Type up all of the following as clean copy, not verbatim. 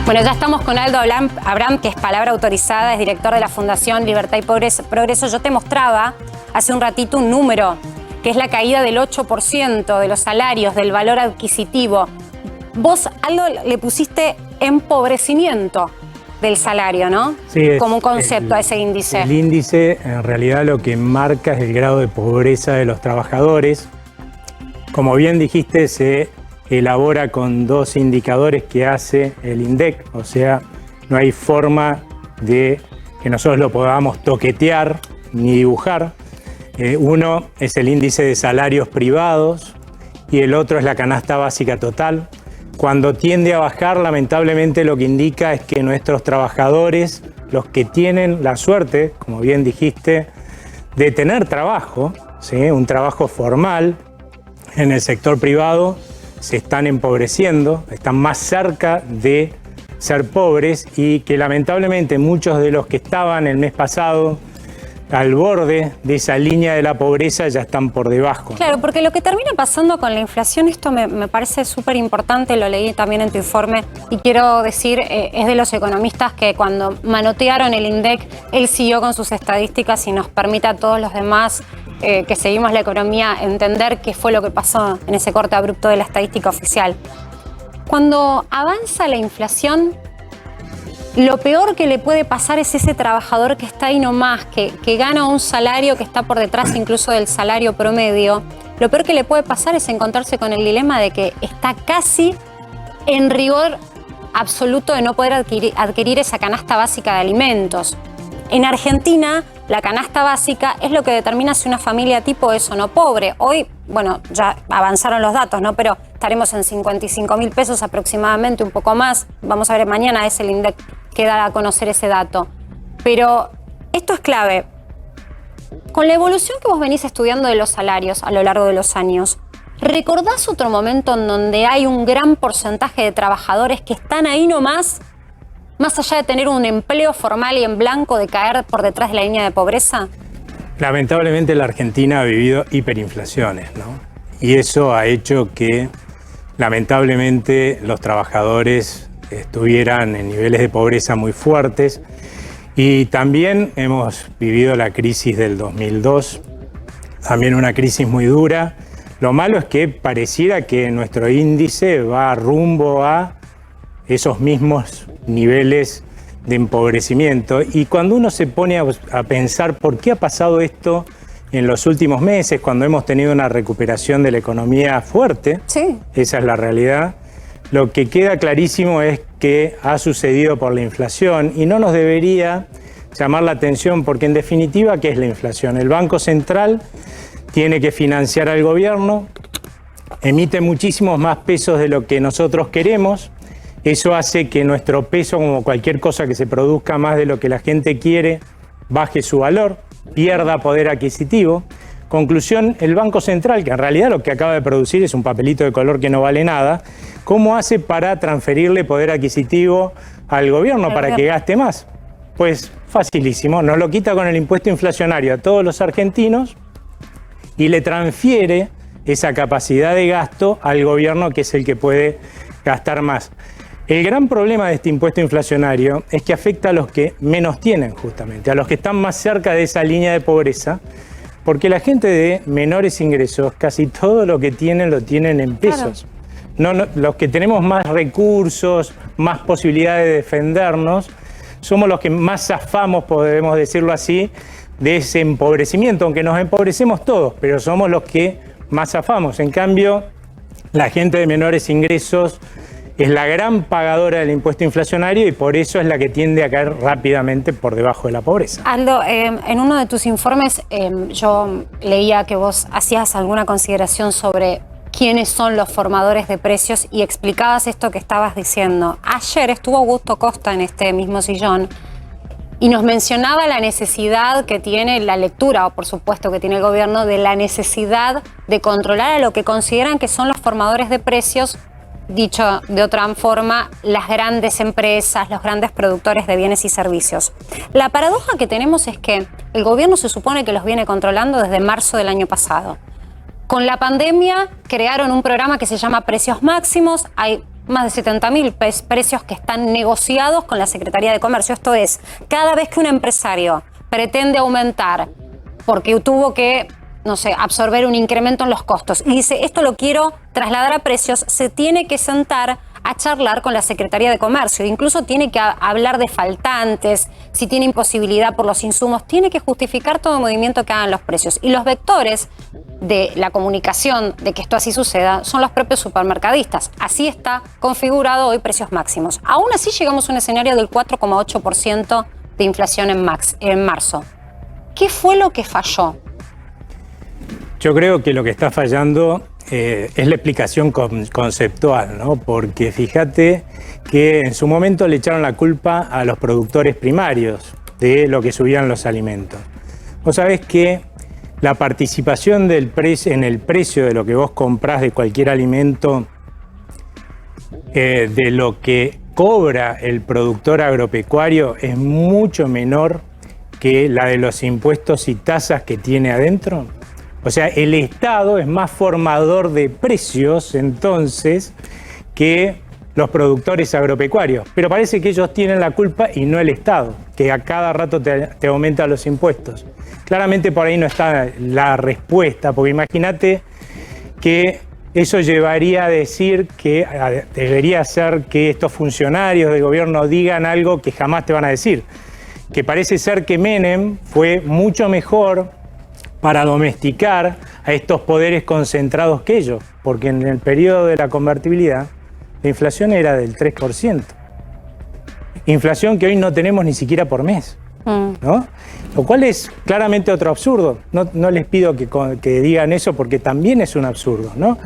Bueno, ya estamos con Aldo Abraham, que es palabra autorizada, es director de la Fundación Libertad y Progreso. Yo te mostraba hace un ratito un número, que es la caída del 8% de los salarios, del valor adquisitivo. Vos, Aldo, le pusiste empobrecimiento del salario, ¿no? Sí, como un concepto a ese índice. El índice, en realidad, lo que marca es el grado de pobreza de los trabajadores. Como bien dijiste, se elabora con dos indicadores que hace el INDEC, o sea, no hay forma de que nosotros lo podamos toquetear ni dibujar. Uno es el índice de salarios privados y el otro es la canasta básica total. Cuando tiende a bajar, lamentablemente lo que indica es que nuestros trabajadores, los que tienen la suerte, como bien dijiste, de tener trabajo, ¿sí? Un trabajo formal en el sector privado, se están empobreciendo, están más cerca de ser pobres y que lamentablemente muchos de los que estaban el mes pasado al borde de esa línea de la pobreza ya están por debajo. Claro, porque lo que termina pasando con la inflación, esto me parece súper importante, lo leí también en tu informe y quiero decir, es de los economistas que cuando manotearon el INDEC, él siguió con sus estadísticas y nos permite a todos los demás que seguimos la economía entender qué fue lo que pasó en ese corte abrupto de la estadística oficial. Cuando avanza la inflación, lo peor que le puede pasar es ese trabajador que está ahí nomás, que gana un salario que está por detrás incluso del salario promedio. Lo peor que le puede pasar es encontrarse con el dilema de que está casi en rigor absoluto de no poder adquirir esa canasta básica de alimentos. En Argentina, la canasta básica es lo que determina si una familia tipo es o no pobre. Hoy, bueno, ya avanzaron los datos, ¿no? Pero estaremos en 55.000 pesos aproximadamente, un poco más. Vamos a ver, mañana es el INDEC que da a conocer ese dato. Pero esto es clave. Con la evolución que vos venís estudiando de los salarios a lo largo de los años, ¿recordás otro momento en donde hay un gran porcentaje de trabajadores que están ahí nomás, más allá de tener un empleo formal y en blanco, de caer por detrás de la línea de pobreza? Lamentablemente la Argentina ha vivido hiperinflaciones, ¿no? Y eso ha hecho que lamentablemente los trabajadores estuvieran en niveles de pobreza muy fuertes. Y también hemos vivido la crisis del 2002, también una crisis muy dura. Lo malo es que pareciera que nuestro índice va rumbo a esos mismos niveles de empobrecimiento. Y cuando uno se pone a pensar por qué ha pasado esto en los últimos meses, cuando hemos tenido una recuperación de la economía fuerte, sí, esa es la realidad, lo que queda clarísimo es que ha sucedido por la inflación y no nos debería llamar la atención porque en definitiva, ¿qué es la inflación? El Banco Central tiene que financiar al gobierno, emite muchísimos más pesos de lo que nosotros queremos. Eso hace que nuestro peso, como cualquier cosa que se produzca más de lo que la gente quiere, baje su valor, pierda poder adquisitivo. Conclusión, el Banco Central, que en realidad lo que acaba de producir es un papelito de color que no vale nada, ¿cómo hace para transferirle poder adquisitivo al gobierno para que gaste más? Pues facilísimo, nos lo quita con el impuesto inflacionario a todos los argentinos y le transfiere esa capacidad de gasto al gobierno, que es el que puede gastar más. El gran problema de este impuesto inflacionario es que afecta a los que menos tienen, justamente, a los que están más cerca de esa línea de pobreza, porque la gente de menores ingresos, casi todo lo que tienen lo tienen en pesos. Claro. No, los que tenemos más recursos, más posibilidades de defendernos, somos los que más zafamos, podemos decirlo así, de ese empobrecimiento, aunque nos empobrecemos todos, pero somos los que más zafamos. En cambio, la gente de menores ingresos es la gran pagadora del impuesto inflacionario y por eso es la que tiende a caer rápidamente por debajo de la pobreza. Aldo, en uno de tus informes yo leía que vos hacías alguna consideración sobre quiénes son los formadores de precios y explicabas esto que estabas diciendo. Ayer estuvo Augusto Costa en este mismo sillón y nos mencionaba la necesidad que tiene la lectura, o por supuesto que tiene el gobierno, de la necesidad de controlar a lo que consideran que son los formadores de precios. Dicho de otra forma, las grandes empresas, los grandes productores de bienes y servicios. La paradoja que tenemos es que el gobierno se supone que los viene controlando desde marzo del año pasado. Con la pandemia crearon un programa que se llama Precios Máximos. Hay más de 70.000 precios que están negociados con la Secretaría de Comercio. Esto es, cada vez que un empresario pretende aumentar porque tuvo que, no sé, absorber un incremento en los costos y dice, esto lo quiero trasladar a precios, se tiene que sentar a charlar con la Secretaría de Comercio. Incluso tiene que hablar de faltantes, si tiene imposibilidad por los insumos, tiene que justificar todo movimiento que hagan los precios. Y los vectores de la comunicación de que esto así suceda son los propios supermercadistas. Así está configurado hoy Precios Máximos. Aún así llegamos a un escenario del 4,8% de inflación en marzo. ¿Qué fue lo que falló? Yo creo que lo que está fallando es la explicación conceptual, ¿no? Porque fíjate que en su momento le echaron la culpa a los productores primarios de lo que subían los alimentos. Vos sabés que la participación en el precio de lo que vos comprás de cualquier alimento, de lo que cobra el productor agropecuario, es mucho menor que la de los impuestos y tasas que tiene adentro. O sea, el Estado es más formador de precios, entonces, que los productores agropecuarios. Pero parece que ellos tienen la culpa y no el Estado, que a cada rato te aumenta los impuestos. Claramente por ahí no está la respuesta, porque imagínate que eso llevaría a decir que debería ser que estos funcionarios del gobierno digan algo que jamás te van a decir. Que parece ser que Menem fue mucho mejor para domesticar a estos poderes concentrados que ellos, porque en el periodo de la convertibilidad la inflación era del 3%. Inflación que hoy no tenemos ni siquiera por mes, ¿no? Lo cual es claramente otro absurdo. No les pido que digan eso porque también es un absurdo, ¿no?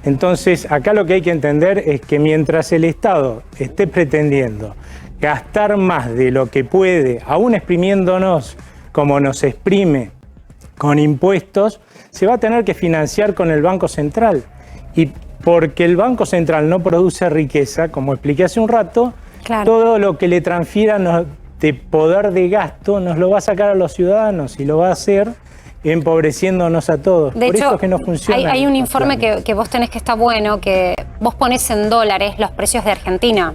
Entonces, acá lo que hay que entender es que mientras el Estado esté pretendiendo gastar más de lo que puede, aún exprimiéndonos como nos exprime con impuestos, se va a tener que financiar con el Banco Central. Y porque el Banco Central no produce riqueza, como expliqué hace un rato, claro, todo lo que le transfieran de poder de gasto nos lo va a sacar a los ciudadanos y lo va a hacer empobreciéndonos a todos. De Por hecho, eso es que no funciona. Hay un informe que vos tenés que está bueno, que vos ponés en dólares los precios de Argentina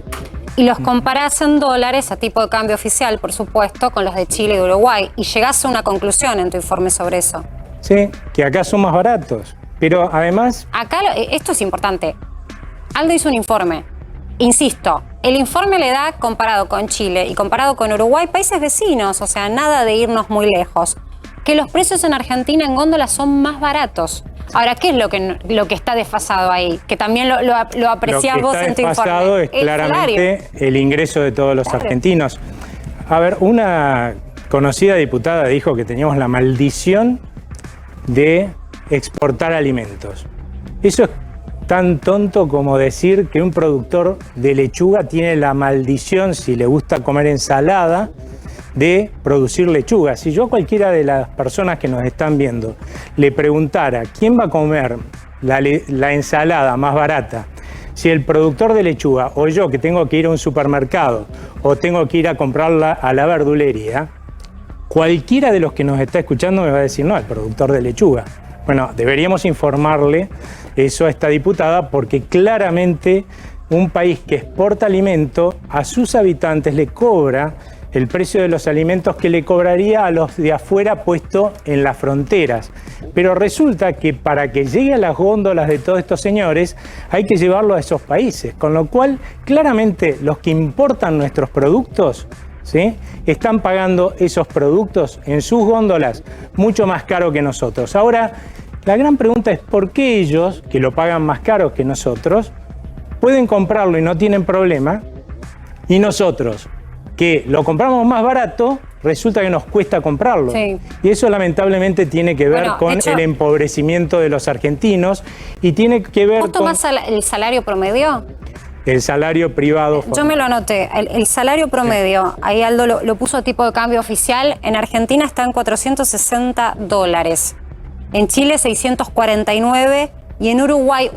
y los comparás en dólares a tipo de cambio oficial, por supuesto, con los de Chile y de Uruguay. Y llegás a una conclusión en tu informe sobre eso. Sí, que acá son más baratos. Pero además... Acá, esto es importante. Aldo hizo un informe. Insisto, el informe le da, comparado con Chile y comparado con Uruguay, países vecinos, o sea, nada de irnos muy lejos, que los precios en Argentina en góndola son más baratos. Ahora, ¿qué es lo que está desfasado ahí? Que también lo apreciás vos en tu informe. Lo que está desfasado es claramente el ingreso de todos los argentinos. A ver, una conocida diputada dijo que teníamos la maldición de exportar alimentos. Eso es tan tonto como decir que un productor de lechuga tiene la maldición, si le gusta comer ensalada, de producir lechuga. Si yo a cualquiera de las personas que nos están viendo le preguntara quién va a comer la ensalada más barata, si el productor de lechuga o yo que tengo que ir a un supermercado o tengo que ir a comprarla a la verdulería, cualquiera de los que nos está escuchando me va a decir no, el productor de lechuga. Bueno, deberíamos informarle eso a esta diputada porque claramente un país que exporta alimento a sus habitantes le cobra el precio de los alimentos que le cobraría a los de afuera puesto en las fronteras. Pero resulta que para que llegue a las góndolas de todos estos señores hay que llevarlo a esos países, con lo cual claramente los que importan nuestros productos, ¿sí?, están pagando esos productos en sus góndolas mucho más caro que nosotros. Ahora, la gran pregunta es ¿por qué ellos, que lo pagan más caro que nosotros, pueden comprarlo y no tienen problema, y nosotros, que lo compramos más barato, resulta que nos cuesta comprarlo? Sí. Y eso lamentablemente tiene que ver con el empobrecimiento de los argentinos y tiene que ver con... ¿Vos tomás el salario promedio? El salario privado. Yo me lo anoté. El salario promedio, sí, ahí Aldo lo puso a tipo de cambio oficial, en Argentina está en $460. En Chile 649 y en Uruguay,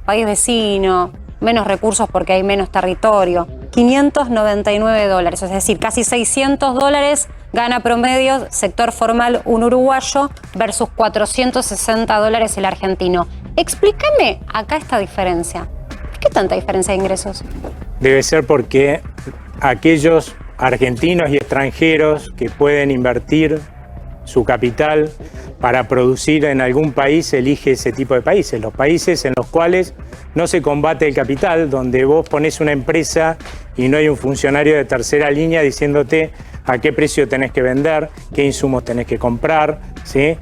país vecino, menos recursos porque hay menos territorio, $599, es decir, casi $600 gana promedio sector formal un uruguayo versus $460 el argentino. Explícame acá esta diferencia. ¿Por qué tanta diferencia de ingresos? Debe ser porque aquellos argentinos y extranjeros que pueden invertir su capital para producir en algún país, elige ese tipo de países. Los países en los cuales no se combate el capital, donde vos ponés una empresa y no hay un funcionario de tercera línea diciéndote a qué precio tenés que vender, qué insumos tenés que comprar, ¿sí?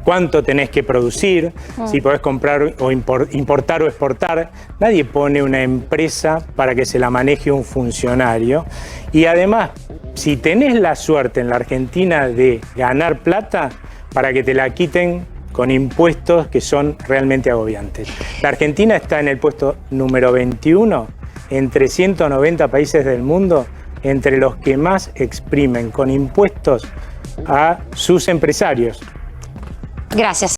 Cuánto tenés que producir, si podés comprar o importar o exportar. Nadie pone una empresa para que se la maneje un funcionario. Y además, si tenés la suerte en la Argentina de ganar plata, para que te la quiten con impuestos que son realmente agobiantes. La Argentina está en el puesto número 21 entre 190 países del mundo, entre los que más exprimen con impuestos a sus empresarios. Gracias.